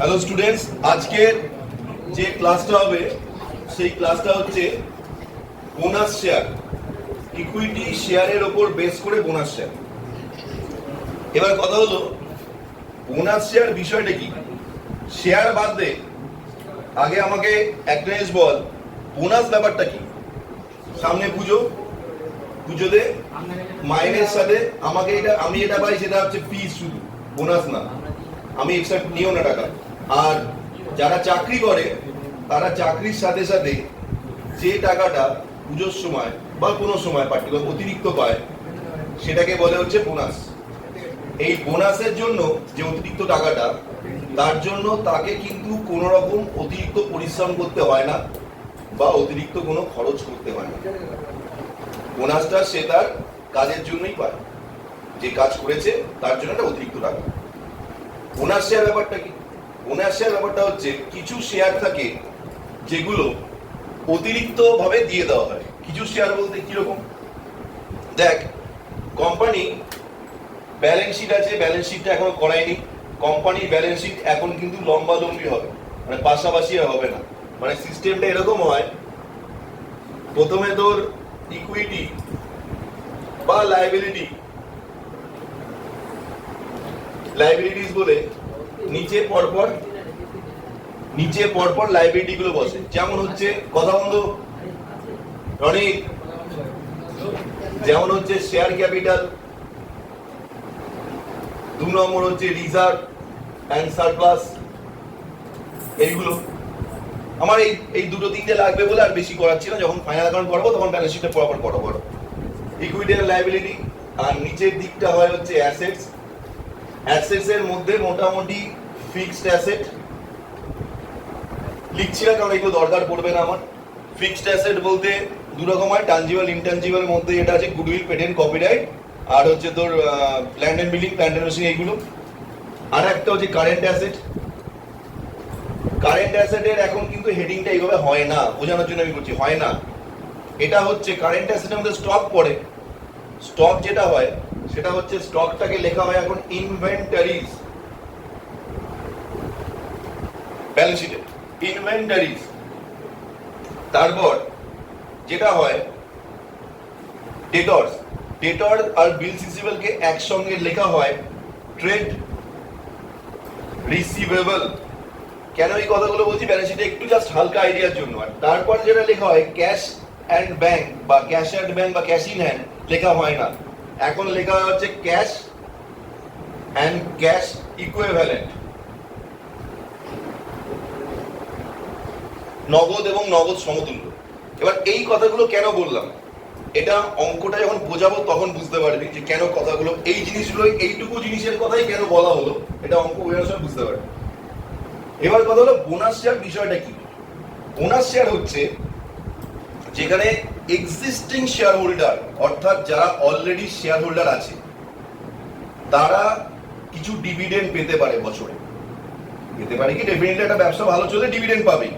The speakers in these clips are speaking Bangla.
হ্যালো স্টুডেন্টস, আজকের যে ক্লাসটা হবে সেই ক্লাসটা হচ্ছে বোনাস শেয়ার, ইকুইটি শেয়ারের ওপর বেস করে বোনাস শেয়ার। এবার কথা হলো বোনাস শেয়ার বিষয়টা কি। শেয়ার বাদ দে, আগে আমাকে একটা জিনিস বল, বোনাস ব্যাপারটা কি। সামনে পুজো, পুজোতে মাইনের সাথে আমি এটা পাই, সেটা হচ্ছে ফিস, শুধু বোনাস না, আমি এক্সট্রা নিও না টাকা। আর যারা চাকরি করে তারা চাকরির সাথে সাথে যে টাকাটা পুজোর সময় বা কোনো সময় পার্টিকুলার অতিরিক্ত পায় সেটাকে বলে হচ্ছে বোনাস। এই বোনাসের জন্য যে অতিরিক্ত টাকাটা, তার জন্য তাকে কিন্তু কোনো রকম অতিরিক্ত পরিশ্রম করতে হয় না বা অতিরিক্ত কোনো খরচ করতে হয় না। বোনাসটা সে তার কাজের জন্যই পায়, যে কাজ করেছে তার জন্য একটা অতিরিক্ত টাকা। বোনাস শেয়ার ব্যাপারটা কি? বোনাস শেয়ার ব্যাপারটা হচ্ছে কিছু শেয়ার থাকে যেগুলো অতিরিক্ত ভাবে দিয়ে দেওয়া হয়। কিছু শেয়ার বলতে কিরকম, দেখ কোম্পানি ব্যালেন্স শিট আছে, ব্যালেন্স শিটটা এখনো করায়নি। কোম্পানির ব্যালেন্স শিট এখন কিন্তু লম্বালম্বি হবে, মানে পাশাপাশি হবে না। মানে সিস্টেমটা এরকম হয়, প্রথমে তোর ইকুইটি বা লাইবিলিটিস বলে নিচে পরপর লাইবিলিটি গুলো বসে। যেমন হচ্ছে কথা বন্ধ অনেক, যেমন হচ্ছে শেয়ার ক্যাপিটাল, 2 নম্বর হচ্ছে রিজার্ভ অ্যান্ড সারপ্লাস। এইগুলো আমার এই দুটো তিনটে লাগবে বলে আর বেশি করাচ্ছি না। যখন ফাইনাল অ্যাকাউন্ট করবো তখন ব্যালেন্স শিটে পরপর পড়ো। ইকুইটি আর লাইবিলিটি। আর নিচের দিকটা হয় হচ্ছে অ্যাসেটস। অ্যাসেটস এর মধ্যে মোটামুটি ফিক্সড অ্যাসেট লিখছি না, কারণ এগুলো দরকার পড়বে না আমার। ফিক্সড অ্যাসেট বলতে দু রকম হয়, টানজিবল ইনটানজিবল। মধ্যে এটা আছে গুডউইল, পেটেন্ট, কপিরাইট, আর হচ্ছে তোর land and building, plant and machine, এইগুলো। আর একটা হচ্ছে কারেন্ট অ্যাসেট। কারেন্ট অ্যাসেটের এখন কিন্তু হেডিংটা এইভাবে হয় না, বোঝানোর জন্য আমি বলছি, হয় না। এটা হচ্ছে কারেন্ট অ্যাসেটের মধ্যে স্টক পড়ে। স্টক যেটা হয় সেটা হচ্ছে স্টকটাকে লেখা হয় এখন ইনভেন্টারিজ, ব্যালেন্স শিটে ইনভেন্টারিজ। তারপর যেটা হয় ডেটরস। ডেটর আর বিল রিসিভেবল কে একসঙ্গে লেখা হয় ট্রেড রিসিভেবল। কেন এই কথাগুলো বলছি, ব্যালেন্স শিটে একটু জাস্ট হালকা আইডিয়ার জন্য। আর তারপর যেটা লেখা হয় ক্যাশ অ্যান্ড ব্যাংক বা ক্যাশ অ্যান্ড ব্যাংক বা ক্যাশ ইন হ্যান্ড, লেখা হয় না, এখন লেখা হচ্ছে ক্যাশ অ্যান্ড ক্যাশ ইকুইভ্যালেন্ট। নগদ এবং নগদ সমতুল্য। এবার এই কথাগুলো কেন বললাম, এটা অঙ্কটা যখন বোঝাবো তখন বুঝতে পারবি যে কেন কথাগুলো, এই জিনিসগুলো, এইটুকু জিনিসের কথাই কেন বলা হলো, এটা অঙ্ক বোঝানোর সময় বুঝতে পারবি। এবার কথা হলো বোনাস শেয়ার বিষয়টা কি। বোনাস শেয়ার হচ্ছে যেখানে এক্সিস্টিং শেয়ার হোল্ডার, অর্থাৎ যারা অলরেডি শেয়ার হোল্ডার আছে, তারা কিছু ডিভিডেন্ড পেতে পারে, বছরে পেতে পারে। কি ডেফিনেটলি একটা ব্যবসা ভালো চলে ডিভিডেন্ড পাবে,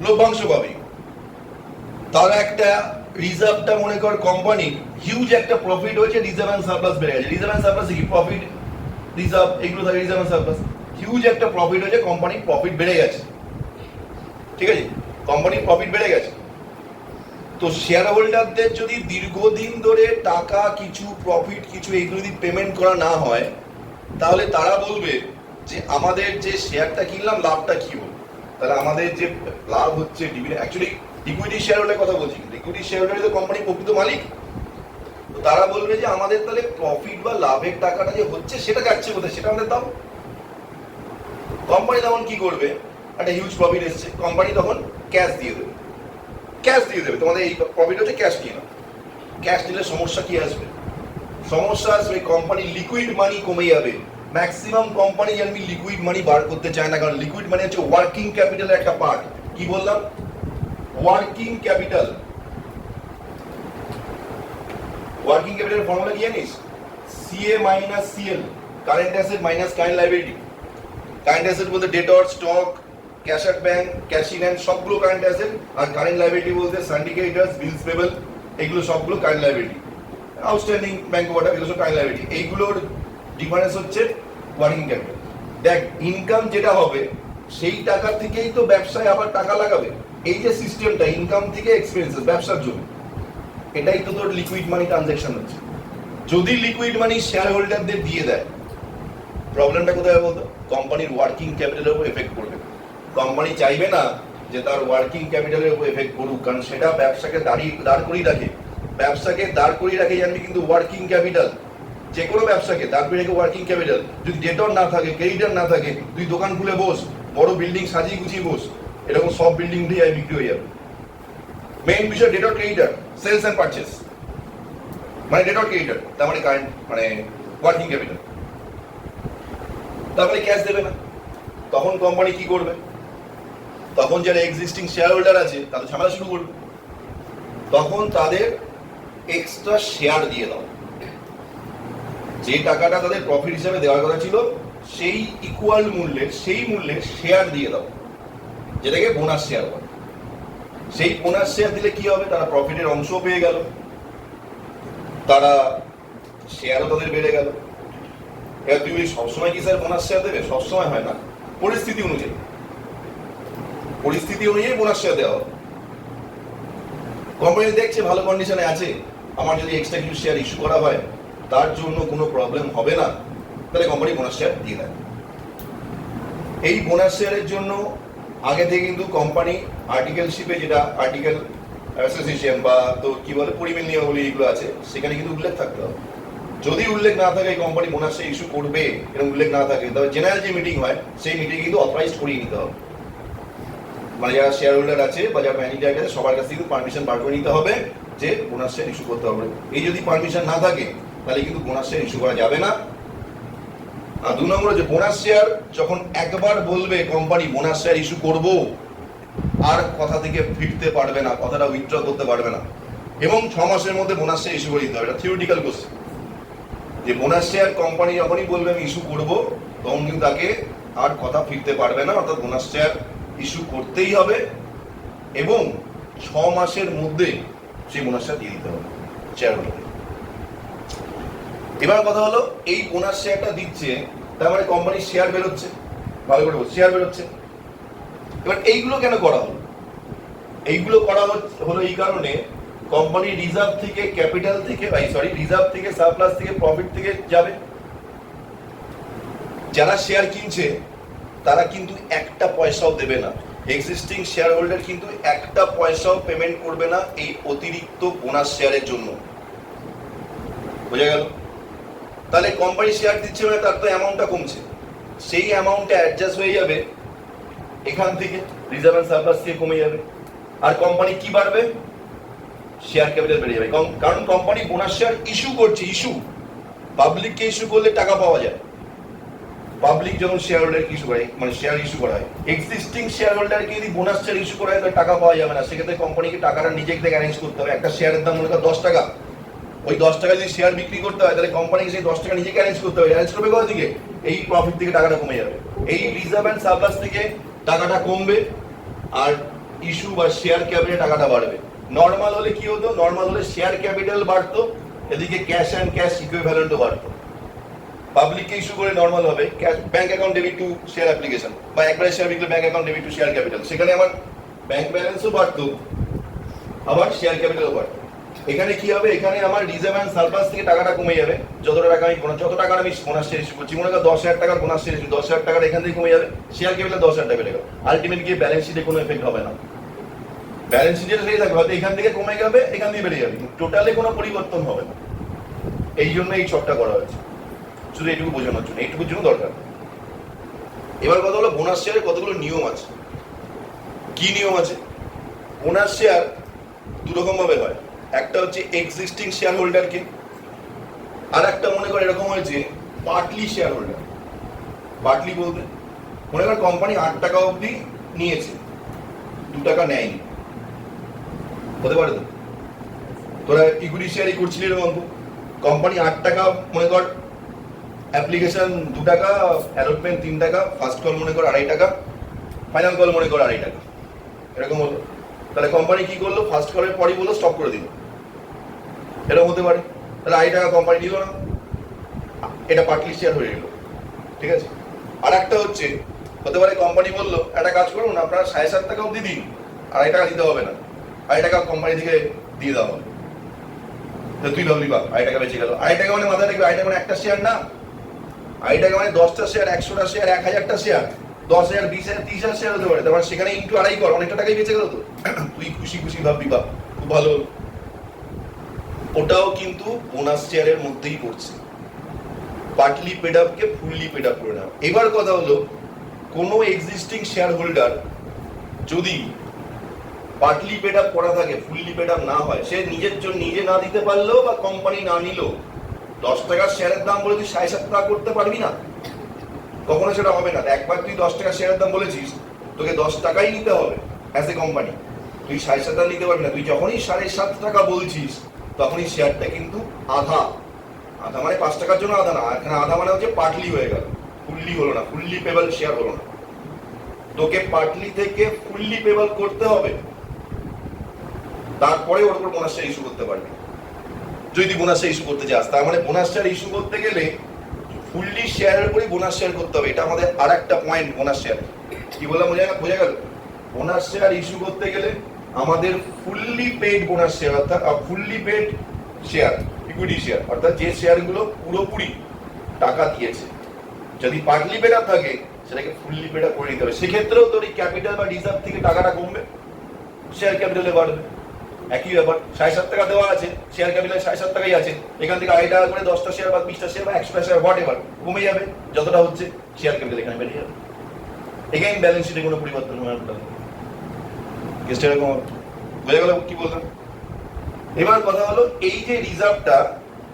লভ্যাংশ পাবে। তারা একটা রিজার্ভটা, মনে কর কোম্পানি হিউজ একটা প্রফিট হয়েছে, রিজার্ভ এন্ড সারপ্লাস বেড়ে গেছে। রিজার্ভ এন্ড সারপ্লাস কি, প্রফিট রিজার্ভ এগুলো থাকে। রিজার্ভ এন্ড সারপ্লাস হিউজ একটা প্রফিট হয়েছে, কোম্পানির প্রফিট বেড়ে গেছে, ঠিক আছে, কোম্পানির প্রফিট বেড়ে গেছে। তো শেয়ার হোল্ডারদের যদি দীর্ঘদিন ধরে টাকা কিছু, প্রফিট কিছু, এইগুলো যদি পেমেন্ট করা না হয়, তাহলে তারা বলবে যে আমাদের যে শেয়ারটা কিনলাম লাভটা কি হলো। তাহলে আমাদের যে লাভ হচ্ছে dividend, actually equity share holder কথা বলছি, ইকুইটি শেয়ার হোল্ডার তো কোম্পানির প্রকৃত মালিক। তো তারা বলবে যে আমাদের তাহলে প্রফিট বা লাভের টাকাটা যে হচ্ছে সেটা যাচ্ছে কোথায়, সেটা আমাদের দাও। কোম্পানি তখন কি করবে, একটা হিউজ প্রফিট এসছে, কোম্পানি তখন ক্যাশ দিয়ে দেবে। তোমাদের এই প্রফিট হচ্ছে, ক্যাশ নিয়ে নাও। ক্যাশ নিলে সমস্যা কি আসবে, সমস্যা আসবে কোম্পানি লিকুইড মানি কমে যাবে। ম্যাক্সিমাম কোম্পানি জানবি লিকুইড মানি বার করতে চায় না, কারণ লিকুইড মানি হচ্ছে ওয়ার্কিং ক্যাপিটালের একটা পার্ট। কি বললাম, ওয়ার্কিং ক্যাপিটাল। ওয়ার্কিং ক্যাপিটালের ফর্মুলা কি জানিস, CA minus CL, current asset minus current liability. Current asset বলতে debtor, stock, cash at bank, cash in hand, সবগুলো কারেন্ট অ্যাসেট। আর কারেন্ট লায়াবিলিটি বলতে সিন্ডিকেটরস, বিলস পেবল, এগুলো সবগুলো current liability. Outstanding bank water, এগুলো সব কারেন্ট লায়াবিলিটি। এইগুলোর ডিফারেন্স হচ্ছে ওয়ার্কিং ক্যাপিটাল। দেখ ইনকাম যেটা হবে সেই টাকা থেকেই তো ব্যবসায় আবার টাকা লাগাবে। এই যে সিস্টেমটা ইনকাম থেকে এক্সপেন্সেস ব্যবসার জন্য, এটাই তো তোর লিকুইড মানি ট্রানজাকশন হচ্ছে। যদি লিকুইড মানি শেয়ার হোল্ডারদের দিয়ে দেয়, প্রবলেমটা কোথায় বলতো? কোম্পানির ওয়ার্কিং ক্যাপিটালের উপর এফেক্ট করবে। কোম্পানি চাইবে না যে তার ওয়ার্কিং ক্যাপিটালের উপর এফেক্ট করুক, কারণ সেটা ব্যবসাকে দাঁড় করিয়ে রাখে। ব্যবসাকে দাঁড় করিয়ে রাখে জানবি কিন্তু ওয়ার্কিং ক্যাপিটাল, যে কোনো ব্যবসাকে দাঁড় করিয়ে রাখে ওয়ার্কিং ক্যাপিটাল। যদি ডেটর না থাকে, ক্রেডিটর না থাকে, তুই দোকান খুলে বস, বড় বিল্ডিং সাজিয়ে গুছিয়ে বস, এরকম সব বিল্ডিং উঠে যাবে, বিক্রি হয়ে যাবে। মেইন বিষয় ডেটর ক্রেডিটর, সেলস অ্যান্ড পারচেস, মানে ডেটর ক্রেডিটর তার মানে কারেন্ট মানে ওয়ার্কিং ক্যাপিটাল। তারপরে ক্যাশ দেবে না, তখন কোম্পানি কি করবে? তখন যারা এক্সিস্টিং শেয়ার হোল্ডার আছে তাদের ঝামেলা শুরু করবে। তখন তাদের এক্সট্রা শেয়ার দিয়ে দাও, যে টাকাটা তাদের প্রফিট হিসেবে দেওয়ার কথা ছিল সেই ইকুয়াল মূল্যের, সেই মূল্যের শেয়ার দিয়ে দাও, যেটাকে বোনাস শেয়ার বলে। সেই বোনাস শেয়ার দিলে কি হবে? তারা প্রফিটের অংশ পেয়ে গেল, তারা শেয়ারও তাদের বেড়ে গেল। এবার তুই সবসময় কি স্যার বোনাস শেয়ার দেবে? সবসময় হয় না, পরিস্থিতি অনুযায়ী, পরিস্থিতি অনুযায়ী বোনাস শেয়ার দেওয়া হবে। কোম্পানি দেখছে ভালো কন্ডিশনে আছে, আমার যদি এক্সট্রা কিছু শেয়ার ইস্যু করা হয় তার জন্য কোনো প্রবলেম হবে না, তাহলে কোম্পানি বোনাস শেয়ার দিয়ে দেয়। এই বোনাস শেয়ারের জন্য আগে থেকে কিন্তু কোম্পানি আর্টিকেলশিপে, যেটা আর্টিকেল অ্যাসোসিয়েশন বা তো কি বলে পরিমেল নিয়মাবলী এগুলো আছে, সেখানে কিন্তু উল্লেখ থাকতে হবে। যদি উল্লেখ না থাকে কোম্পানি বোনাস শেয়ার ইস্যু করবে, এরকম উল্লেখ না থাকে, তবে জেনারেল যে মিটিং হয় সেই মিটিং কিন্তু অথরাইজড করিয়ে নিতে হবে। মানে যারা শেয়ার হোল্ডার আছে বা যারা ম্যানেজার আছে সবার কাছ থেকে পারমিশন বার করে নিতে হবে যে বোনাস শেয়ার ইস্যু করতে হবে। এই যদি পারমিশন না থাকে তাহলে কিন্তু বোনাস শেয়ার ইস্যু করা যাবে না। আর 2 নম্বরে যে বোনাস শেয়ার যখন একবার বলবে কোম্পানি বোনাস শেয়ার ইস্যু করব, আর কথা থেকে ফিরতে পারবে না, কথাটা উইথড্র করতে পারবে না, এবং 6 মাসের মধ্যে বোনাস শেয়ার ইস্যু করে দিতে হবে। এটা থিওরিটিক্যাল কোশ্চেন, যে বোনাস শেয়ার কোম্পানি যখনই বলবে আমি ইস্যু করব, তখন কিন্তু তাকে আর কথা ফিরতে পারবে না, অর্থাৎ বোনাস শেয়ার ইস্যু করতেই হবে এবং 6 মাসের মধ্যে সেই বোনাস শেয়ার দিয়ে দিতে হবে শেয়ার হোল্ডারকে। এবার কথা হলো, এই বোনাস শেয়ারটা দিচ্ছে তার মানে কোম্পানির শেয়ার বেরোচ্ছে, ভালো করে বল, শেয়ার বেরোচ্ছে। এবার এইগুলো কেন করা হলো? এইগুলো করা হলো এই কারণে, কোম্পানি রিজার্ভ থেকে, ক্যাপিটাল থেকে, রিজার্ভ থেকে, সারপ্লাস থেকে, প্রফিট থেকে যাবে। যারা শেয়ার কিনছে তারা কিন্তু একটা পয়সাও দেবে না, এক্সিস্টিং শেয়ার হোল্ডার কিন্তু একটা পয়সাও পেমেন্ট করবে না এই অতিরিক্ত বোনাস শেয়ারের জন্য। বোঝা গেল? তাহলে কোম্পানি শেয়ার দিচ্ছে মানে তার তো অ্যামাউন্টটা কমছে, সেই অ্যামাউন্টটা অ্যাডজাস্ট হয়ে যাবে এখান থেকে, রিজার্ভ এন্ড সারপ্লাস থেকে কমে যাবে। আর কোম্পানি কি বাড়বে? শেয়ার ক্যাপিটাল বেড়ে যাবে, কারণ কোম্পানি বোনাস শেয়ার ইস্যু করছে। ইস্যু পাবলিককে ইস্যু করলে টাকা পাওয়া যায়, পাবলিক যখন শেয়ার হোল্ডার ইস্যু করে, মানে শেয়ার ইস্যু করা হয়, এক্সিস্টিং শেয়ার হোল্ডারকে যদি বোনাস শেয়ার ইস্যু করা হয় তাহলে টাকা পাওয়া যাবে না। সেক্ষেত্রে কোম্পানিকে টাকাটা নিজে থেকে অ্যারেঞ্জ করতে হবে। একটা শেয়ারের দাম মনে কর 10 টাকা, ওই 10 টাকা যদি শেয়ার বিক্রি করতে হয় তাহলে কোম্পানিকে সেই 10 টাকা নিজেকে অ্যারেঞ্জ করতে হবে। অ্যারেঞ্জ করবে কোথা থেকে? এই প্রফিট থেকে টাকাটা কমে যাবে, এই রিজার্ভ এন্ড সারপ্লাস থেকে টাকাটা কমবে, আর ইস্যু বা শেয়ার ক্যাপিটাল টাকাটা বাড়বে। নর্মাল হলে কি হতো? নর্মাল হলে শেয়ার ক্যাপিটাল বাড়তো, এদিকে ক্যাশ অ্যান্ড ক্যাশ ইকুইভ্যালেন্টও বাড়তো। পাবলিককে ইস্যু করে নর্মাল হবে cash, bank account debit to share application, বা একবারে শেয়ার বিকলে bank account debit to share capital, সেখানে আমার ব্যাংক ব্যালেন্সও বাড়তো, আবার শেয়ার ক্যাপিটালও বাড়তো। এখানে কি হবে? এখানে আমার রিজার্ভ এন্ড সারপ্লাস থেকে টাকাটা কমে যাবে। যত টাকা আমি বোনাস শেয়ার ইস্যু করছি, মনে কর 10,000 টাকার বোনাস শেয়ার ইস্যু, 10,000 টাকাটা এখান থেকে কমে যাবে, শেয়ার ক্যাপিটাল 10,000 টাকা বেড়ে গেল। আলটিমেট গিয়ে ব্যালেন্স শিটে কোনো এফেক্ট হবে না, ব্যালেন্স শিটে সেই থাকবে, হয়তো এখান থেকে কমে যাবে, এখান থেকে বেড়ে যাবে, টোটালে কোনো পরিবর্তন হবে না। এই জন্য এই ছকটা করা হয়েছে, শুধু এইটুকু বোঝানোর জন্য, এইটুকুর জন্য দরকার। এবার কথা হলো বোনাস শেয়ারের কতগুলো নিয়ম আছে। কি নিয়ম আছে? বোনাস শেয়ার 2 রকম ভাবে হয়, একটা হচ্ছে এক্সিস্টিং শেয়ার হোল্ডারকে, আর একটা মনে কর এরকম হয়েছে পার্টলি শেয়ার হোল্ডার। পার্টলি বলতে মনে কর কোম্পানি 8 টাকা অবধি নিয়েছে, 2 টাকা নেয়নি, হতে পারে তো? তোরা ইকুইটি শেয়ারই করছিলি এরকম, কোম্পানি 8 টাকা মনে কর অ্যাপ্লিকেশন 2 টাকা, অ্যালটমেন্ট 3 টাকা, ফার্স্ট কল মনে কর 2.5 টাকা, ফাইনাল কল মনে কর 2.5 টাকা, এরকম হলো। তাহলে কোম্পানি কি করলো? ফার্স্ট কলের পরই বললো স্টপ করে দিল, এরকম হতে পারে। তাহলে 2.5 টাকা কোম্পানি দিল না, এটা পার্টলি শেয়ার হয়ে গেল, ঠিক আছে? আর একটা হচ্ছে হতে পারে কোম্পানি বললো একটা কাজ করুন আপনারা 7.5 টাকা অবধি দিন, 2.5 টাকা দিতে হবে না, 2.5 টাকা কোম্পানি থেকে দিয়ে দেওয়া হবে। তুই ভাবলি বা 2.5 টাকা বেঁচে গেল। 2.5 টাকা মানে মাথায় রাখবি 2.5 টাকা মানে একটা শেয়ার না, 2.5 টাকা মানে 10টা শেয়ার, 100টা শেয়ার, 1000টা শেয়ার, 10,000, 20,000, 30,000 শেয়ার হতে পারে। তার মানে সেখানে ইন্টু 2.5 কর, অনেকটা টাকাই বেঁচে গেল তো। তুই খুশি খুশি ভাববি বা খুব ভালো। ওটাও কিন্তু বোনাস শেয়ারের মধ্যেই পড়ছে। পার্টলি পেড আপকে ফুললি পেড আপ করে নেওয়া। এবার কথা হলো কোনো এক্সিস্টিং শেয়ার হোল্ডার যদি পার্টলি পেড আপ করা থাকে, ফুললি পেড আপ না হয়, সে নিজের জন্য নিজে না দিতে পারলেও বা কোম্পানি না নিলেও 10 টাকার শেয়ারের দাম বলে তুই 7.5 টাকা করতে পারবি না, কখনো সেটা হবে না। একবার তুই 10 টাকার শেয়ারের দাম বলেছিস, তোকে 10 টাকাই নিতে হবে অ্যাজ এ কোম্পানি, তুই 7.5 টাকা নিতে পারবি না। তুই যখনই 7.5 টাকা বলছিস তখনই শেয়ারটা কিন্তু আধা, আধা মানে 5 টাকার জন্য আধা না, এখানে আধা মানে হচ্ছে পার্টলি হয়ে গেল, ফুললি হলো না, ফুললি পেবল শেয়ার হলো না। তোকে পার্টলি থেকে ফুললি পেবল করতে হবে, তারপরে ওর উপর বোনাস শেয়ার ইস্যু করতে পারবি। যদি বোনাস শেয়ার ইস্যু করতে চাস, তার মানে বোনাস শেয়ার ইস্যু করতে গেলে ফুললি শেয়ারের উপরই বোনাস শেয়ার করতে হবে। এটা আমাদের আর একটা পয়েন্ট বোনাস শেয়ার। কি বললাম বোঝা গেল? বোনাস শেয়ার ইস্যু করতে গেলে আমাদের ফুললি পেড বোনাস শেয়ার, অর্থাৎ fully paid share, equity share, অর্থাৎ যে শেয়ারগুলো পুরোপুরি টাকা দিয়েছে। যদি পার্টলি পেড আপ থাকে সেটাকে ফুললি পেড আপ করে নিতে হবে। সেক্ষেত্রেও তোর এই ক্যাপিটাল বা রিজার্ভ থেকে টাকাটা কমবে, শেয়ার ক্যাপিটালে বাড়বে। একই ব্যাপার, 7.5 টাকা দেওয়া আছে, শেয়ার ক্যাপিটাল 7.5 টাকাই আছে, এখান থেকে 2.5 টাকা করে 10টা শেয়ার বা 20টা শেয়ার বা 100টা শেয়ার হোয়াট এভার কমে যাবে, যতটা হচ্ছে শেয়ার ক্যাপিটাল এখানে বেড়ে যাবে। এগেইন ব্যালেন্স শিটে কোনো পরিবর্তন হবে না। কেসটা এরকম বোঝা গেল কি বললাম? এবার কথা হলো এই যে রিজার্ভটা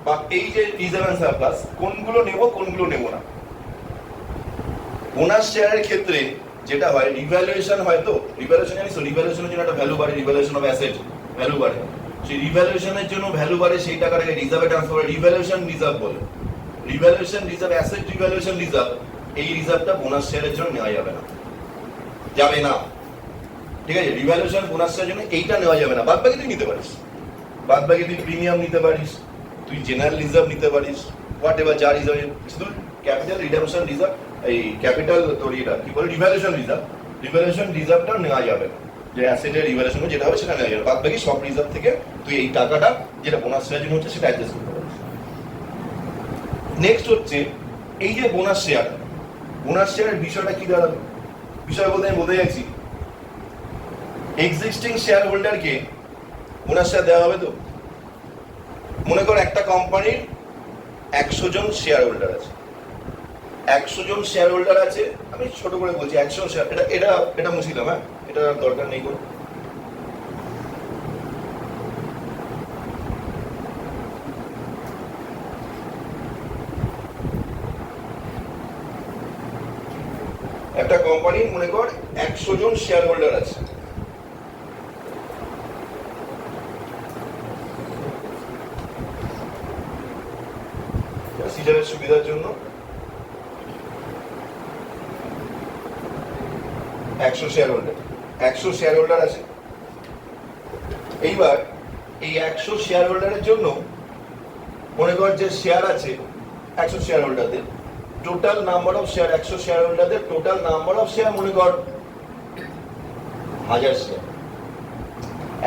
বা এই যে রিজার্ভ এন্ড সারপ্লাস, কোনগুলো নেব কোনগুলো নেব না। বোনাস শেয়ারের ক্ষেত্রে যেটা হয় রিভ্যালুয়েশন হয়, তো রিভ্যালুয়েশন জানিস তো, রিভ্যালুয়েশনের জন্য একটা ভ্যালু বাড়ে, রিভ্যালুয়েশন অফ অ্যাসেট ভ্যালু বাড়ে। সেই রিভ্যালুয়েশনের জন্য ভ্যালু বাড়ে, সেই টাকাটাকে রিজার্ভে ট্রান্সফার করে রিভ্যালুয়েশন রিজার্ভ বলে। Revaluation reserve, asset revaluation reserve, এই রিজার্ভটা বোনাস শেয়ারের জন্য নেওয়া যাবে না, যাবে না। ঠিক আছে, রিভ্যালুয়েশন বোনাস শেয়ারের জন্য এইটা নেওয়া যাবে না। বাদ বাকি তুই নিতে পারিস, বাদ বাকি তুই প্রিমিয়াম নিতে পারিস, তুই জেনারেল রিজার্ভ নিতে পারিস, হোয়াট এভার যা রিজার্ভ, শুধু ক্যাপিটাল রিডামশন রিজার্ভ, এই ক্যাপিটাল তোর এটা কি বলে রিভ্যালুয়েশন রিজার্ভ, রিভ্যালুয়েশন রিজার্ভটা নেওয়া যাবে না। যে অ্যাসেটের রিভ্যালুয়েশন যেটা হবে সেটা নেওয়া যাবে। বাদ বাকি সব রিজার্ভ থেকে তুই এই টাকাটা যেটা বোনাস শেয়ারের জন্য হচ্ছে সেটা অ্যাডজাস্ট করতে পারিস। নেক্সট হচ্ছে এই যে বোনাস শেয়ার, বোনাস শেয়ারের বিষয়টা কি দাঁড়াবে? বিষয় বলতে আমি বলতে যাচ্ছি এক্সিস্টিং শেয়ার হোল্ডারকে বোনাস শেয়ার দেওয়া হবে। তো মনে কর একটা কোম্পানির 100 জন শেয়ার হোল্ডার আছে, 100 জন শেয়ার হোল্ডার আছে, আমি ছোট করে বলছি 100 শেয়ার, এটা এটা এটা মুছিলাম, হ্যাঁ এটা দরকার নেই কোনো। একটা কোম্পানির মনে কর 100 জন শেয়ার হোল্ডার আছে, সিজারের সুবিধার জন্য 100 শেয়ার হোল্ডার, 100 শেয়ার হোল্ডার আছে। এইবার এই 100 শেয়ার হোল্ডারের জন্য মনে কর যে শেয়ার আছে 100 শেয়ার হোল্ডারদের total number of share, 100 share হোল্ডারদের টোটাল নাম্বার অফ শেয়ার মনে কর 1000 শেয়ার,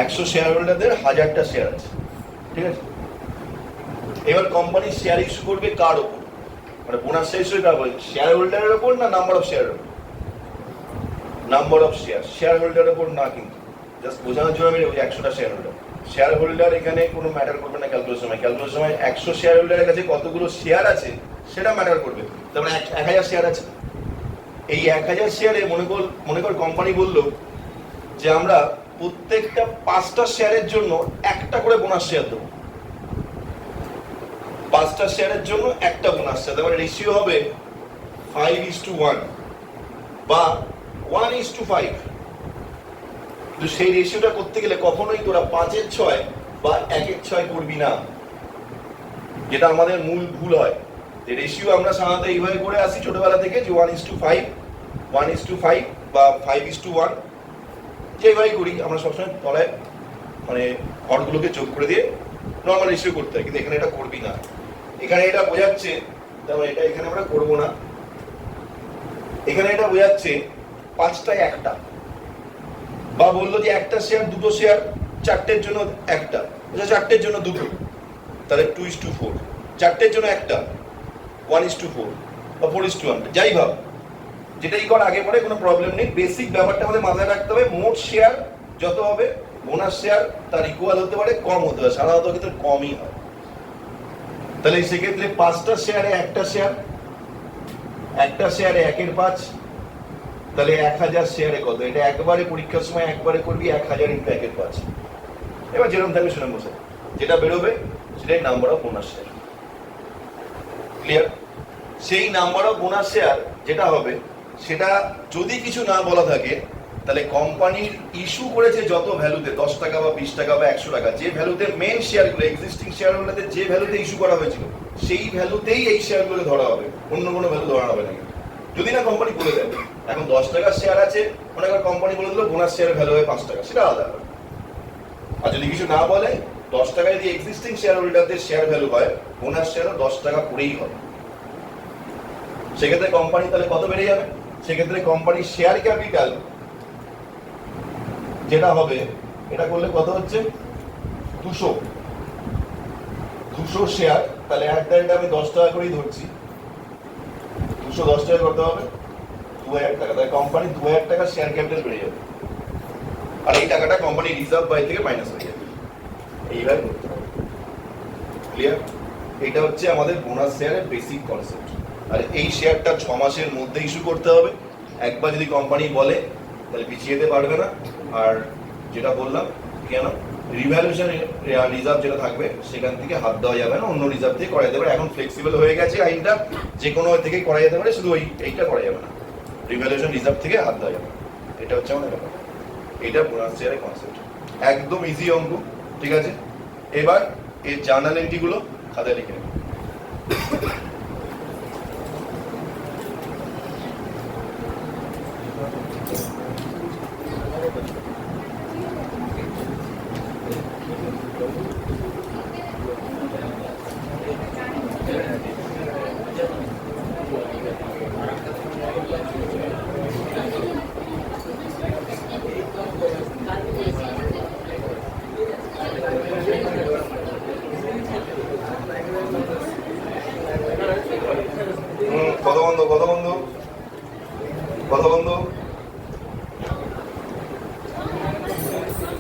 100 শেয়ার হোল্ডারদের 1000টা শেয়ার আছে, ঠিক আছে। এবার কোম্পানি শেয়ার ইস্যু করবে কার ওপর, মানে বোনাস শেয়ার ইস্যু কার বলে, শেয়ার হোল্ডারের ওপর না নাম্বার অফ শেয়ারের ওপর? নাম্বার অফ শেয়ার, শেয়ার হোল্ডারের ওপর না, কিন্তু জাস্ট বোঝানোর জন্য আমি ওই 100টা শেয়ার হোল্ডার, শেয়ার হোল্ডার এখানে কোনো ম্যাটার করবে না ক্যালকুলেশন সময়। ক্যালকুলেশন সময় 100 শেয়ার হোল্ডারের কাছে কতগুলো শেয়ার আছে সেটা ম্যাটার করবে। তার মানে 1000 শেয়ার আছে, এই 1000 শেয়ারে মনে কর কোম্পানি বললো যে আমরা প্রত্যেকটা 5টা শেয়ারের জন্য একটা করে বোনাস শেয়ার দেবো, 5টা শেয়ারের জন্য একটা বোনাস শেয়ার, তার মানে রেশিও হবে 5:1 বা 1:5। তো সেই রেশিওটা করতে গেলে কখনোই তোরা 5:6 বা 1:6 করবি না, যেটা আমাদের মূল ভুল হয়। যে রেশিও আমরা সাধারণত এইভাবে করে আসি ছোটবেলা থেকে, যে 1:5 বা 5:1, যেভাবেই করি আমরা সবসময় তলায় মানে ঘরগুলোকে যোগ করে দিয়ে নর্মাল রেশিও করতে হয়, কিন্তু এখানে এটা করবি না। এখানে এটা বোঝাচ্ছে, তারপরে এটা এখানে আমরা করবো না, এখানে এটা বোঝাচ্ছে 5টায় একটা, বা বললো যে একটা শেয়ার, দুটো শেয়ার, 4টের জন্য একটা, 4টের জন্য দুটো, তাহলে 2:4, 4টের জন্য একটা, 1:4 বা 4:1, যাই ভাব, যেটাই কর আগে পরে কোনো প্রবলেম নেই। বেসিক ব্যাপারটা আমাদের মাথায় রাখতে হবে, মোট শেয়ার যত হবে বোনাস শেয়ার তার ইকুয়াল হতে পারে, কম হতে পারে, সাধারণত ক্ষেত্রে কমই হয়। তাহলে সেক্ষেত্রে 5টা শেয়ারে একটা শেয়ার, একটা শেয়ারে 1/5, তাহলে 1000 শেয়ারে কত? এটা একবারে পরীক্ষার সময় একবারে করবি, 1000 × 1/5। এবার যেরকম থাকবে সেরকম বসে, যেটা বেরোবে সেটাই number of bonus share. Clear? সেই নাম্বার অফ বোনাস শেয়ার যেটা হবে, সেটা যদি কিছু না বলা থাকে, তাহলে কোম্পানির ইস্যু করেছে যত ভ্যালুতে, 10 টাকা বা 20 টাকা বা 100 টাকা, যে ভ্যালুতে মেন শেয়ারগুলো, এক্সিস্টিং শেয়ারগুলোতে যে ভ্যালুতে ইস্যু করা হয়েছিল, সেই ভ্যালুতেই এই শেয়ারগুলোকে ধরা হবে, অন্য কোনো ভ্যালু ধরা হবে না। যদি না কোম্পানি বলে দেয় এখন 10 টাকার শেয়ার আছে, মনে কর কোম্পানি বলে দিল বোনাস শেয়ারের ভ্যালু হয় 5 টাকা, সেটা আলাদা। আর যদি কিছু না বলে, 10 টাকায় যদি এক্সিস্টিং শেয়ার হোল্ডারদের শেয়ার ভ্যালু হয়, বোনাস শেয়ারও 10 টাকা করেই হবে। সেক্ষেত্রে কোম্পানি তাহলে কত বেড়ে যাবে? সেক্ষেত্রে কোম্পানির শেয়ার ক্যাপিটাল যেটা হবে, এটা করলে কত হচ্ছে? 200 শেয়ার, তাহলে একটা আমি 10 টাকা করেই ধরছি, 210 টাকা করতে হবে, 2000 টাকা, তাহলে কোম্পানি 2000 টাকা শেয়ার ক্যাপিটাল বেড়ে যাবে। আর এই টাকাটা কোম্পানি রিজার্ভ বাই থেকে মাইনাস হয়ে যাবে। এইবার ক্লিয়ার? এটা হচ্ছে আমাদের বোনাস শেয়ারের বেসিক কনসেপ্ট। আর এই শেয়ারটা 6 মাসের মধ্যে ইস্যু করতে হবে। একবার যদি কোম্পানি বলে তাহলে পিছিয়ে যেতে পারবে না। আর যেটা বললাম, কেন রিভ্যালুয়েশন রিজার্ভ যেটা থাকবে সেখান থেকে হাত দেওয়া যাবে না, অন্য রিজার্ভ থেকে করা যেতে পারে। এখন ফ্লেক্সিবল হয়ে গেছে আইনটা, যে কোনো থেকে করা যেতে পারে, শুধু এইটা করা যাবে না, রিভ্যালুয়েশন রিজার্ভ থেকে হাত দেওয়া যাবে। এটা হচ্ছে আমাদের ব্যাপার। এটা বোনাস শেয়ারের কনসেপ্ট, একদম ইজি অঙ্ক। ঠিক আছে, এবার এই জার্নাল এন্ট্রিগুলো খাতায় লিখে নেব।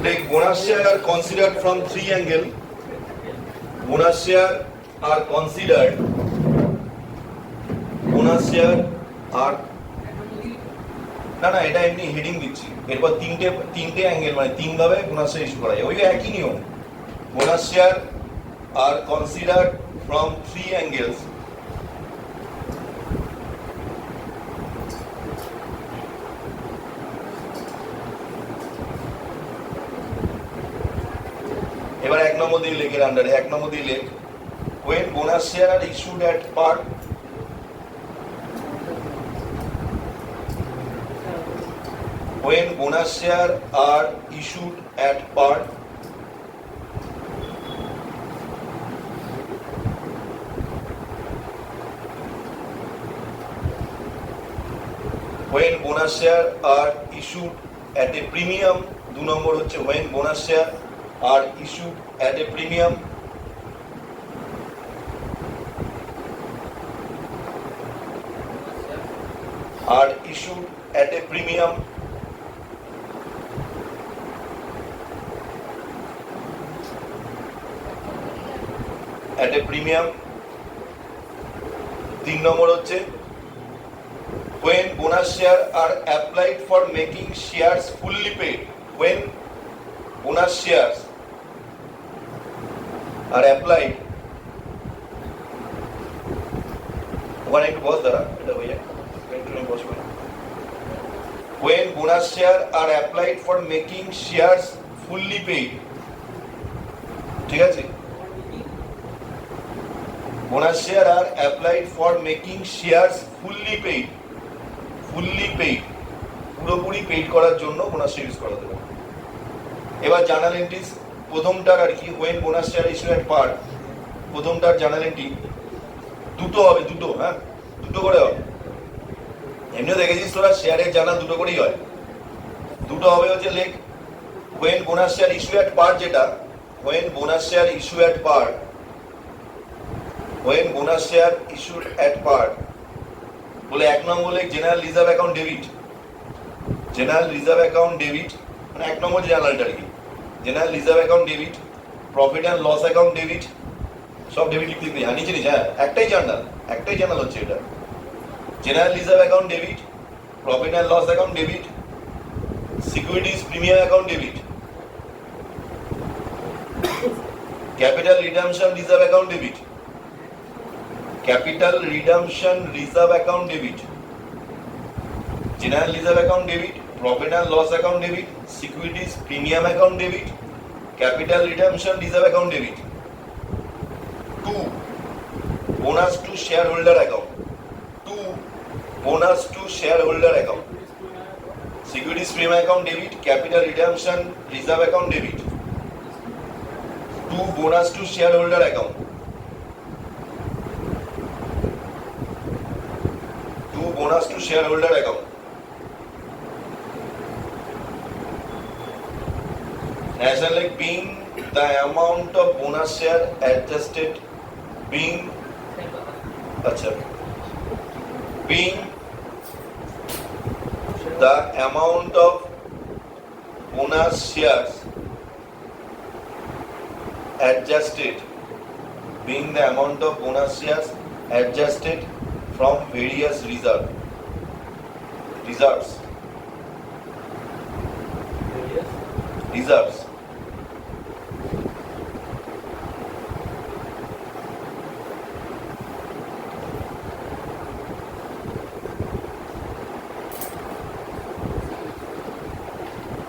Like bonus share are considered from 3 angles. Bonus share are considered. Bonus share are না না, এটা এমনি হেডিং দিচ্ছি, এরপর তিনটে অ্যাঙ্গেল, মানে 3 ভাবে বোনাস শেয়ার ইস্যু করা যায়, ওই একই নিয়ম। Bonus share R considered from 3 angles. এবার 1 নম্বর দিয়ে লেখের আন্ডারে 1 নম্বর দিয়ে লেখ, when bonus share are issued at par, when bonus share are issued at par, when bonus share are issued at a premium, 2 নম্বর হচ্ছে when bonus share are issued at a premium, are issued at a premium, at a premium। 3 নম্বর হচ্ছে when bonus share are applied for making shares fully paid, when bonus shares are applied, one একটু বস দাঁড়া, এটা হয়ে যায়, বসবে। when bonus share are applied for making shares fully paid, ঠিক আছে, bonus share are applied for making shares fully paid, fully paid, পুরোপুরি পেইড করার জন্য বোনাস শেয়ার ইউজ করা যাবে। এবার জার্নাল এন্ট্রিজ, প্রথমটার আর কি, when bonus share issued at par, প্রথমটার জার্নাল এন্ট্রি দুটো হবে, দুটো, হ্যাঁ দুটো করে হবে। এমনিও দেখেছিস তোরা শেয়ারের জার্নাল দুটো করেই হয়, দুটো হবে হচ্ছে লেখ when bonus share issue at par, যেটা when bonus share issue at par, when bonus share issued at par বলে এক নম্বর লেখ general reserve account debit, general reserve account debit মানে এক নম্বর জার্নালটা আর কি, general reserve account debit, profit and loss account debit, সব ডেবিট লিখতে দিই। হ্যাঁ নিচে নিচে, হ্যাঁ একটাই জার্নাল হচ্ছে এটা, general reserve account debit, profit and loss account debit, securities premium account debit, capital redemption reserve account debit, capital redemption reserve account debit, general reserve account debit, profit and loss account debit, securities premium account debit, capital redemption reserve account debit. 2 bonus to share holder account, 2 bonus to share holder account, securities premium account debit, capital redemption reserve account debit. 2 bonus to share holder account, 2 bonus to shareholder account. National like being the amount of bonus share adjusted being being the amount of bonus shares adjusted, being the amount of bonus shares adjusted from various reserves,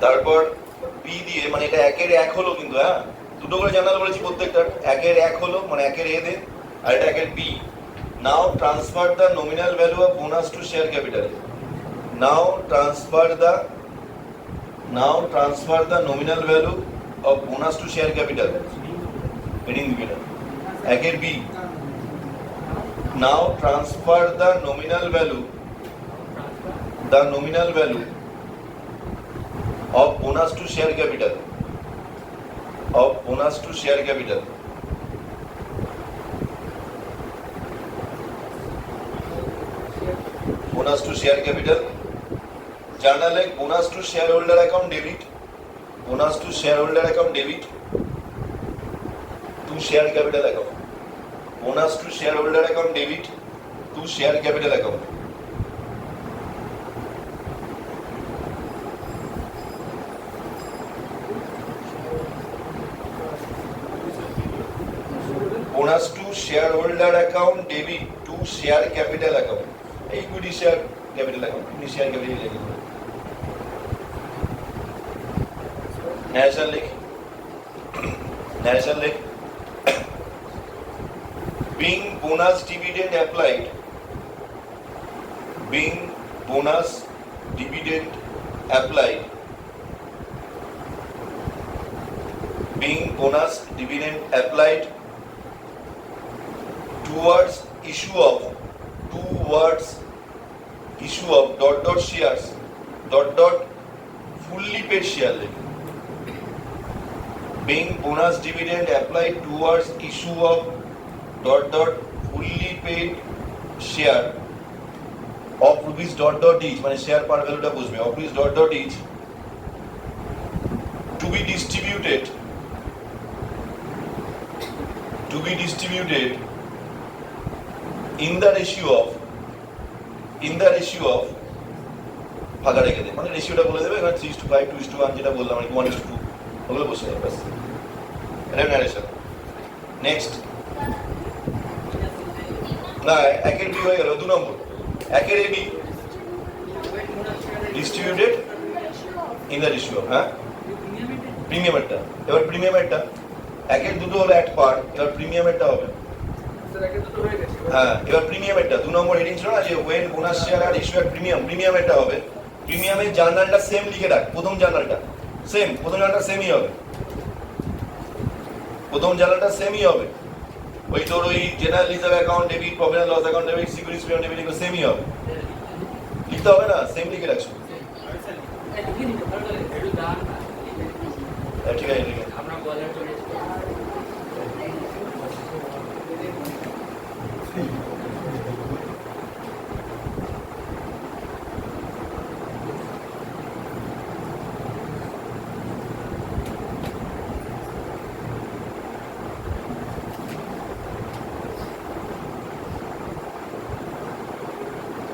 তারপর বি দিয়ে মানে এটা একের এক হলো কিন্তু, হ্যাঁ দুটো করে জার্নাল বলেছি প্রত্যেকটার, একের এক হলো মানে একের এ দে, আর এটা একের B. Now transfer the nominal value of bonus to share capital. Now transfer the nominal value of bonus to share capital. Heading division. Again B. Now transfer the nominal value of bonus to share capital. Bonus to share capital. Journal like bonus to shareholder account debit, bonus to shareholder account debit to share capital account, bonus to shareholder account debit to share capital account. Bonus to shareholder account debit to share capital account. Equity share capital account, equity share capital account. National Lake being bonus dividend applied, being bonus dividend applied, being bonus dividend applied towards issue of shares fully paid share, being bonus dividend applied towards issue of fully paid share of rupees each, মানে share par value টা বুঝবে, of rupees each to be distributed in the ratio of ভাগা রেখে দেয়, মানে রেশিওটা বলে দেবে, এখানে 3:5, 2:1 যেটা বললাম আর 1:2 ওগুলো বসে যাবে ব্যাস, এটা ন্যারেশন। নেক্সট না একের বি হয়ে গেল, 2 নম্বর একের A B distributed in the ratio, হ্যাঁ প্রিমিয়ামেরটা, এবার প্রিমিয়ামেরটা একের দুটো হলো অ্যাট পার, এবার প্রিমিয়ামেরটা হবে, হ্যাঁ এবার প্রিমিয়ামেরটা 2 নম্বর হেডিং ছিল না যে ওয়েন বোনাস শেয়ার আর ইস্যু অ্যাট প্রিমিয়াম, প্রিমিয়ামেরটা হবে, প্রিমিয়ামের জার্নালটা সেম লিখে রাখ, প্রথম জার্নালটা সেমই হবে, ওই তোর ওই general reserve account debit, profit and loss account debit, securities premium debit এগুলো সেমই হবে, লিখতে হবে না, সেম লিখে রাখছো। ঠিক আছে, লিখে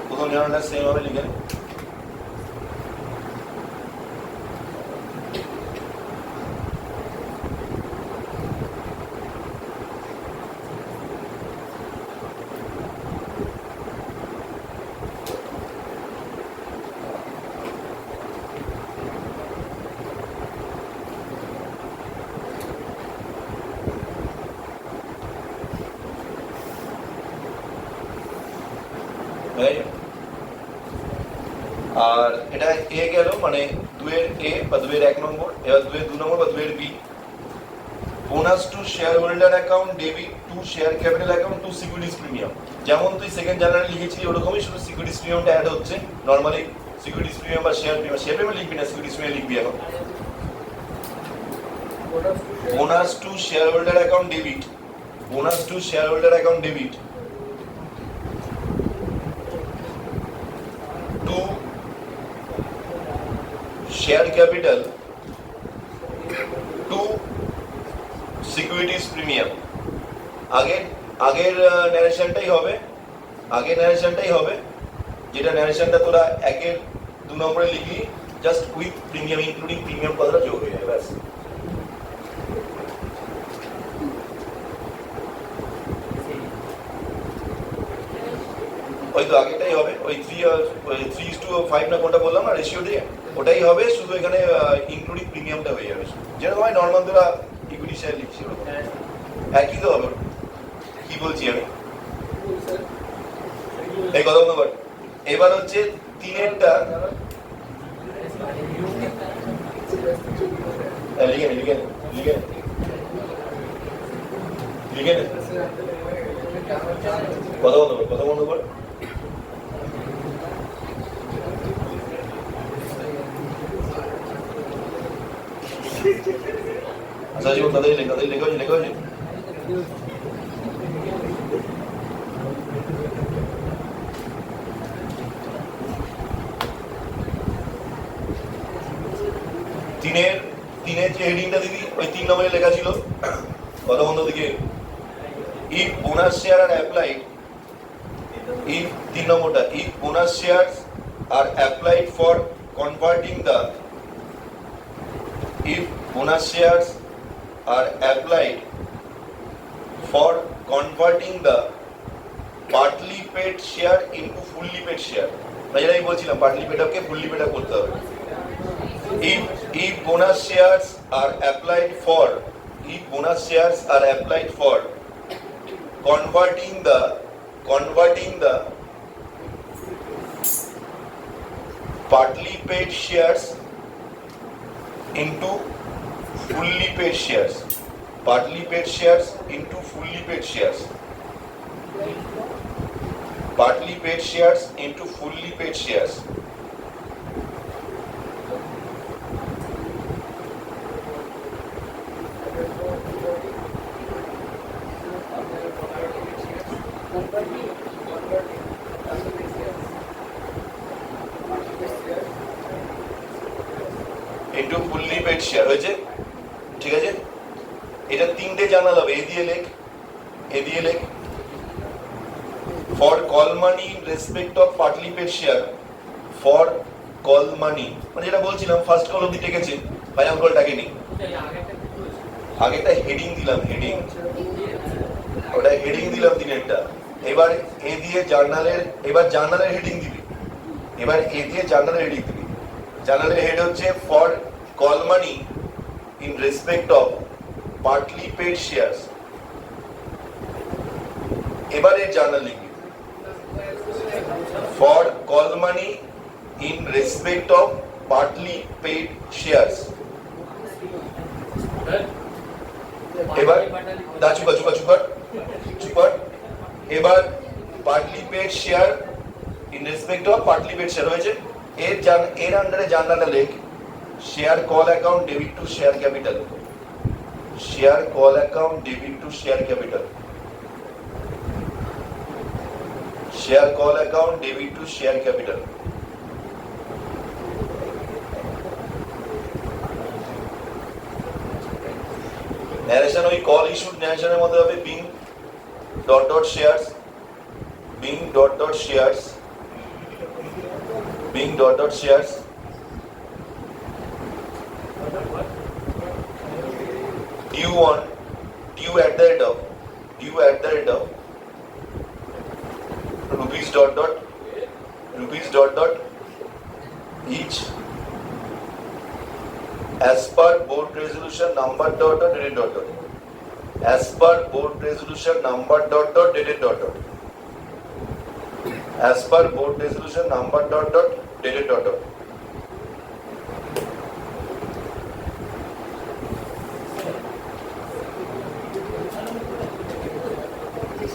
প্রথম জার্নালটা সেম ভাবে লিখে নে। আর এটা এ গেল, মানে 2 এর এ বা 2 এর 1 নম্বর। এবার 2 এর 2 নম্বর বা 2 এর B, bonus to share holder account, debit to share capital account, to securities premium. যেমন তুই সেকেন্ড জার্নালে লিখেছিলি ওরকমই, শুধু সিকিউরিটিজ প্রিমিয়ামটা অ্যাড হচ্ছে। নর্মালি সিকিউরিটিজ প্রিমিয়াম বা শেয়ার প্রিমিয়াম, শেয়ার প্রিমিয়াম লিখবি না, সিকিউরিটিজ প্রিমিয়াম লিখবি এখন। Bonus to share holder account debit, bonus to share holder account debit to share capital to securities premium. আগের ন্যারেশনটাই হবে, যেটা ন্যারেশনটা তোরা 1 এর 2 নম্বরে লিখলি, just with premium, including premium কথাটা যোগ হয়ে যাবে, ব্যাস। ওই তো আগেটাই হবে, ওই 3:5 না কোনটা বললাম না রেশিও দিয়ে, ওটাই হবে, শুধু এখানে ইনক্লুডিং প্রিমিয়ামটা হয়ে যাবে। যেরকম হয় নর্মাল তোরা ইকুইটি শেয়ার লিখছি ওরকম একই তো হবে। কি বলছি আমি, এই কথা বলতে পার। এবার হচ্ছে 3-এরটা লিখে কথা বন্ধ কর। আচ্ছা জীবন তাদের লেখা হয়েছে। তিনের যে হেডিংটা দিবি, ওই 3 নম্বরে লেখা ছিল, কথা বন্ধ দিকে, if bonus share are applied, if 3 নম্বরটা, if bonus shares are applied for converting the, if bonus shares are applied for converting the partly paid share into fully paid share, যেটা আমি বলছিলাম partly paid upকে fully paid up করতে হবে। if bonus shares are applied for, if bonus shares are applied for converting the partly paid shares into fully paid shares, partly paid shares into fully paid shares, partly paid shares into fully paid shares, into fully paid share হয়েছে, ঠিক আছে। এটা 3টে জার্নাল হবে, এ দিয়ে লেখ for call money in respect of partly paid share, for call money, মানে যেটা বলছিলাম ফার্স্ট কল অবধি টেকেছে, ফাইনাল কল টাকেনি। আগেটা হেডিং দিলাম, ওটা হেডিং দিলাম 3-এরটা। এবার এ দিয়ে জার্নালের, জার্নালের হেডিং দিবি, জার্নালের হেড হচ্ছে for call money in respect of partly paid shares। এবারে জার্নাল লিখবি for call money in respect of partly paid shares। এবার চুপ কর। এবার partly paid share in respect of partly paid share হয়েছে, এর আন্ডারে জার্নালটা লেখ share call account debit to share capital, share call account debit to share capital, share call account debit to share capital. Narration ওই কল ইস্যুড ন্যারেশনের মধ্যে হবে being dot dot shares, being dot dot shares, being dot dot shares due on due at the rate of rupees dot dot each as per board resolution number dot dot dated dot dot, as per board resolution number dot dot dated dot dot, as per board resolution number dot dot dated dot dot.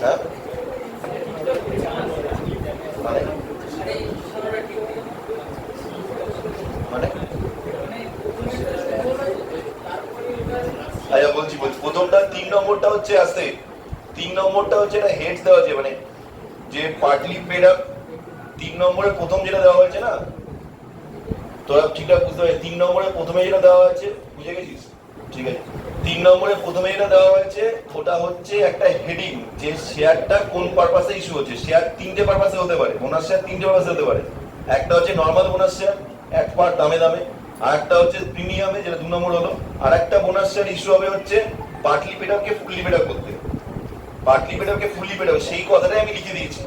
হ্যাঁ মানে মানে আচ্ছা বলছি প্রথমটা 3 নম্বরটা হচ্ছে আসতে 3 নম্বরটা হচ্ছে এটা হেডস দেওয়া আছে, মানে যে পার্টলি পেড আপ 3 নম্বরে প্রথম যেটা দেওয়া হয়েছে না, তোরা ঠিকঠাক বুঝতে পারছিস, 3 নম্বরে প্রথমে যেটা দেওয়া হয়েছে বুঝে গেছিস? ঠিক আছে, 3 নম্বরে প্রথমে যেটা দেওয়া হয়েছে ওটা হচ্ছে একটা হেডিং, যে শেয়ারটা কোন পারপাসে ইস্যু হচ্ছে। শেয়ার 3টে পারপাসে হতে পারে, বোনাস শেয়ার 3টে পারপাসে হতে পারে। একটা হচ্ছে নর্মাল বোনাস শেয়ার, এক পার দামে দামে, আর একটা হচ্ছে প্রিমিয়ামে, যেটা 2 নম্বর হলো। আর একটা বোনাস শেয়ার ইস্যু হবে হচ্ছে পার্টলি পেড আপকে ফুললি পেড আপ করতে, পার্টলি পেড আপকে ফুললি পেড আপ, সেই কথাটাই আমি লিখে দিয়েছি।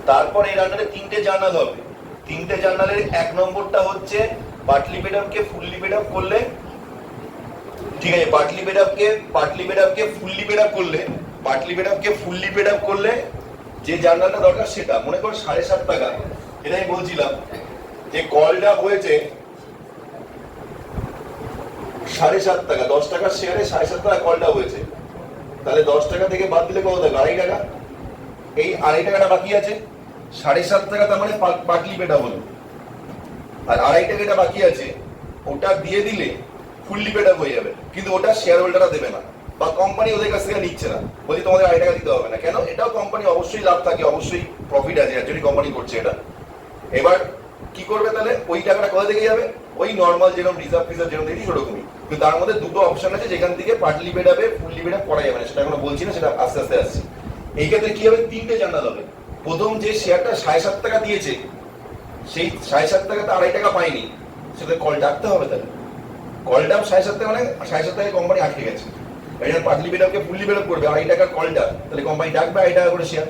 তারপর এর আন্ডারে 3টে জার্নাল হবে, 3টে জার্নালের 1 নম্বরটা হচ্ছে পার্টলি পেড আপকে ফুললি পেড আপ করলে, ঠিক আছে, পার্টলি পেড আপকে ফুললি পেড আপ করলে, পার্টলি পেড আপকে ফুললি পেড আপ করলে যে জার্নালটা দরকার সেটা মনে কর 7.5 টাকা। এটা আমি বলছিলাম যে কলটা হয়েছে 7.5 টাকা, 10 টাকার শেয়ারে 7.5 টাকা কলটা হয়েছে, তাহলে 10 টাকা থেকে বাদ দিলে কত থাকবে? 2.5 টাকা। এই 2.5 টাকাটা বাকি আছে, 7.5 টাকা তার মানে পার্টলি পেড আপ হলো, আর 2.5 টাকাটা বাকি আছে, ওটা দিয়ে দিলে ফুললি পেড আপ হয়ে যাবে। কিন্তু ওটা শেয়ার হোল্ডাররা দেবে না, বা কোম্পানি ওদের কাছ থেকে নিচ্ছে না, বলছি তোমাদের 2.5 টাকা দিতে হবে না। কেন? এটাও কোম্পানি অবশ্যই লাভ থাকে, অবশ্যই প্রফিট আছে, এর জন্যই কোম্পানি করছে এটা। এবার কি করবে তাহলে? ওই টাকাটা কোথা থেকে যাবে? ওই নর্মাল যেরকম রিজার্ভ ফিজার্ভ যেরকম দেখি সেরকমই, কিন্তু তার মধ্যে দুটো অপশন আছে যেখান থেকে পার্টলি পেড আপে ফুললি পেড আপ করা যাবে না, সেটা এখনো বলছি না, সেটা আস্তে আস্তে আসছে। এই ক্ষেত্রে কি হবে? 3টে জার্নাল হবে। প্রথম যে শেয়ারটা 7.5 টাকা দিয়েছে, সেই 7.5 টাকা তো 2.5 টাকা পায়নি, সেটা কল ডাকতে হবে। তাহলে কল ডাক 7.5 টাকা, মানে 7.5 টাকায় কোম্পানি আটকে গেছে, এবার পার্টলি পেড আপকে ফুললি পেড আপ করবে 2.5 টাকার কলটা, তাহলে কোম্পানি ডাকবে 2.5 টাকা করে শেয়ার।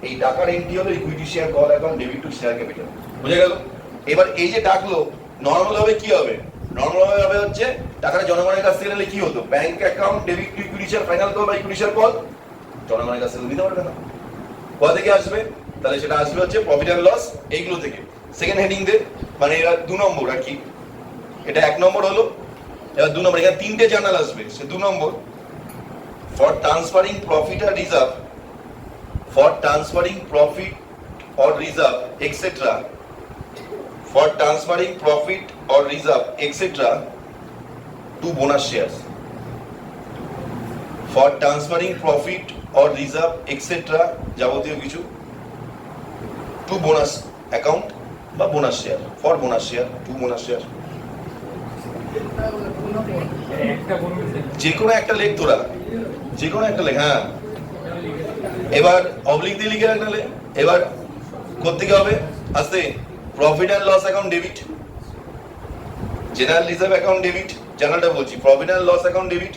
এই টাকার এন্ট্রি হলো equity share call account debit to share capital. বুঝে গেল? এবার এই যে ডাকলো, নর্মাল ভাবে কি হবে? নর্মাল ভাবে হচ্ছে টাকাটা জনগণের কাছ থেকে নিলে কি হতো? Bank account debit to equity share final call বা ইকুইটি শেয়ার কল, জনগণের কাছ থেকে দিতে পারবে না। কোথা থেকে আসবে? তাহলে সেটা আসবে হচ্ছে প্রফিট অ্যান্ড লস এইগুলো থেকে। সেকেন্ড হেডিং দে, মানে এরা 2 নম্বর আর কি, এটা 1 নম্বর হলো। এবার 2 নম্বর, এখানে 3টে জার্নাল আসবে, সে 2 নম্বর ফর ট্রান্সফারিং প্রফিট আর reserve, for transferring profit or reserve etc, for transferring profit or reserve etc to bonus shares, for transferring profit or reserve etc যাবতীয় কিছু to bonus account বা bonus share, for bonus share to bonus share, যে কোনো একটা লেখ তোরা, যে কোনো একটা লেখ। হ্যাঁ, এবার অবলিক দিয়ে লিখে রাখলে এবার কোত্থেকে হবে? আসতে profit and loss account debit, general reserve account debit, জার্নালটা বলছি, profit and loss account debit,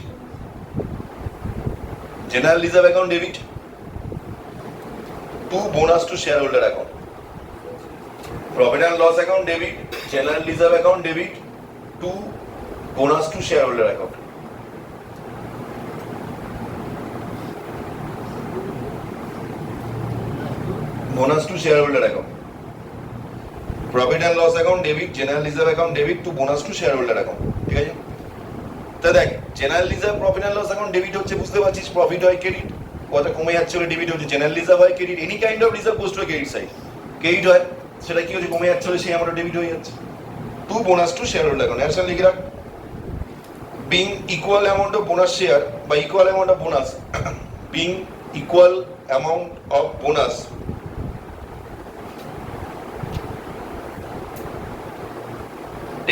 general reserve account debit to bonus to share holder account, profit and loss account debit, general reserve account debit to bonus to share holder account. bonus to shareholder account, profit and loss account debit, general reserve account debit to bonus to shareholder account, ঠিক আছে? তা দেখ, general reserve profit and loss account debit হচ্ছে, বুঝতে পারছিস, প্রফিট হয় ক্রেডিট, কত কমে যাচ্ছে বলে ডেবিট হচ্ছে, জেনারেল রিজার্ভ হয় credit, any kind of reserve goes to credit side. Credit হয়, সেটা কি হচ্ছে, কমে যাচ্ছে, সেই আমার ডেবিট হয়ে যাচ্ছে। To bonus to share holder account, action লিখে রাখ। Being equal amount of bonus share বা equal amount of bonus, being equal amount of bonus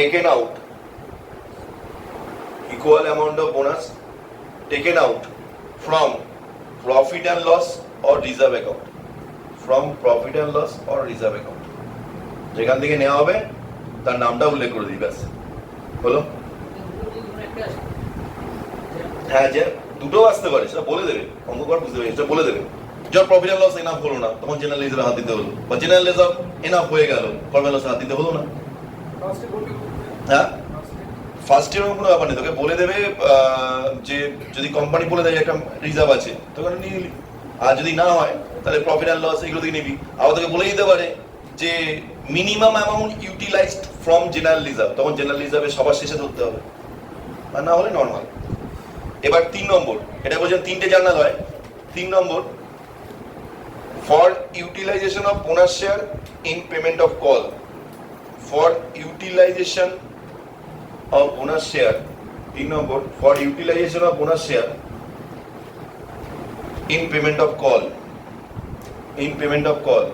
taken out, equal amount of bonus taken out from profit and loss or reserve account, from profit and loss or reserve account, যেখান থেকে নেওয়া হবে তার নামটা উল্লেখ করে দিই, ব্যাস বলো। হ্যাঁ, যে দুটো আসতে পারে সেটা বলে দেবে, অঙ্ক কর বুঝতে পারি, সেটা বলে দেবে। যখন প্রফিট অ্যান্ড লস এনাফ হলো না তখন জেনারেল রিজার্ভে হাত দিতে হলো, বা জেনারেল রিজার্ভ এনাফ হয়ে গেল প্রফিট অ্যান্ড লসে হাত দিতে হলো না। হ্যাঁ, ফার্স্ট ইয়ার কোনো ব্যাপার নেই, তোকে বলে দেবে যে যদি কোম্পানি বলে দেয় একটা রিজার্ভ আছে তখন নিয়ে নিলি, আর যদি না হয় তাহলে প্রফিট অ্যান্ড লস এগুলো থেকে নিবি। আবার তোকে বলে দিতে পারে যে minimum amount utilised from general reserve, তখন জেনারেল রিজার্ভে সবার শেষে ধরতে হবে, আর না হলে নর্মাল। এবার 3 নম্বর, এটা বলছেন 3টে জার্নাল হয়। 3 নম্বর, for utilisation of bonus share in payment of call, for utilisation of bonus share, 3 number, for utilization of bonus share in payment of call, in payment of call,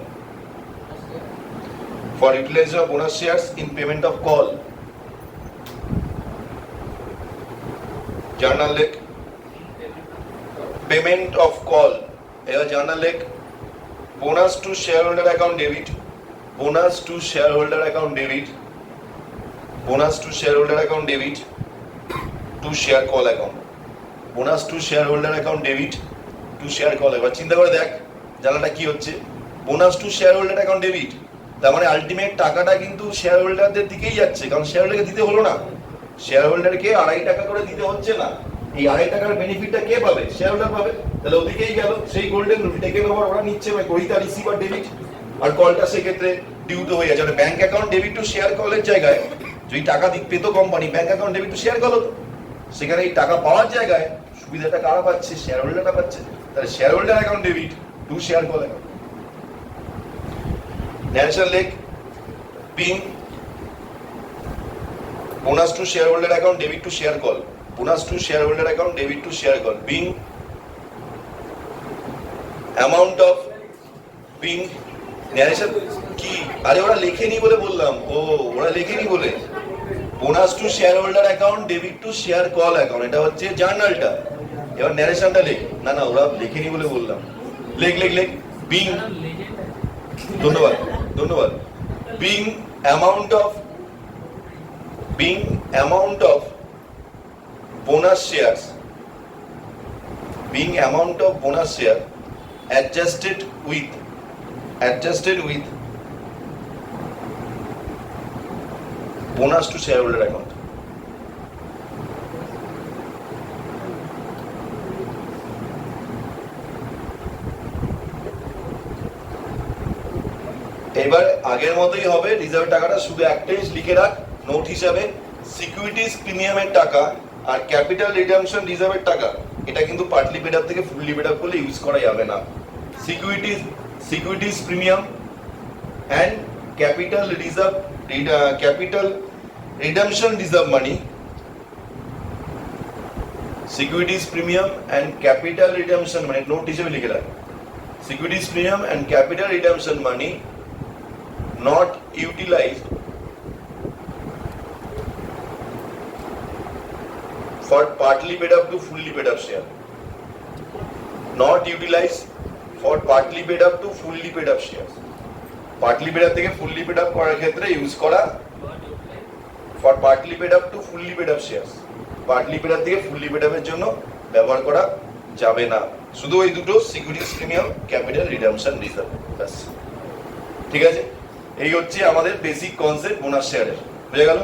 for utilization of bonus shares in payment of call, journal lek payment of call, এবার journal lek bonus to shareholder account debit, bonus to shareholder account debit, bonus to shareholder account debit to share call account, bonus to shareholder account debit to share call। এবার চিন্তা করে দেখ জানাটা কি হচ্ছে, bonus to share holder account debit, তার মানে আলটিমেট টাকাটা কিন্তু শেয়ার হোল্ডারদের দিকেই যাচ্ছে, কারণ শেয়ার হোল্ডারকে দিতে হলো না, শেয়ার হোল্ডারকে 2.5 টাকা করে দিতে হচ্ছে না, এই 2.5 টাকার বেনিফিটটা কে পাবে, শেয়ার হোল্ডার পাবে, তাহলে ওদিকেই গেল, সেই গোল্ডেন রুল টেকেন ওভার ওরা নিচ্ছে, গ্রহীতা রিসিভার ডেবিট, আর কলটা সেক্ষেত্রে ডিউ তো হয়ে যাচ্ছে। মানে bank account debit to share কলের জায়গায় যদি টাকা পেতো company, bank account debit to share call হতো, সেখানে এই টাকা পাওয়ার জায়গায় সুবিধাটা কারা পাচ্ছে, শেয়ার হোল্ডারটা পাচ্ছে, তাহলে share holder account debit to share call account. National lake being bonus to share holder account debit to share call, bonus to share holder account debit to share call, being amount of being narration কি, আরে ওরা লেখেনি বলে বললাম, ও ওরা লেখেনি বলে, bonus to share holder account debit to share call account, এটা হচ্ছে জার্নালটা। এবার ন্যারেশনটা লেখ, না না ওরা লেখেনি বলে বললাম, লেখ লেখ লেখ, বিং, ধন্যবাদ ধন্যবাদ, being amount of bonus shares, being amount of bonus share adjusted with bonus to shareholder account. এবার আগের মতোই হবে, রিজার্ভ টাকাটা শুধু একটাই লিখে রাখ নোট হিসাবে, সিকিউরিটিজ প্রিমিয়ামের টাকা আর ক্যাপিটাল রিডামশন রিজার্ভের টাকা, এটা কিন্তু পার্টলি পেড আপ থেকে ফুললি পেড আপ করলে ইউজ করা যাবে না। Securities premium and capital reserve, capital redemption reserve money, securities premium and capital redemption money, note হিসেবে লিখে রাখ, securities premium and capital redemption money not utilized for partly paid up to fully paid up share, not utilized for partly paid up to fully paid up shares, partly paid up থেকে fully paid up করার ক্ষেত্রে ইউজ করা, for partly paid up to fully paid up shares, partly paid up থেকে fully paid up এর জন্য ব্যবহার করা যাবে না, শুধু এই দুটো securities premium, capital redemption reserve, ব্যাস। ঠিক আছে, এই হচ্ছে আমাদের বেসিক কনসেপ্ট বোনাস শেয়ারের, বুঝে গেল?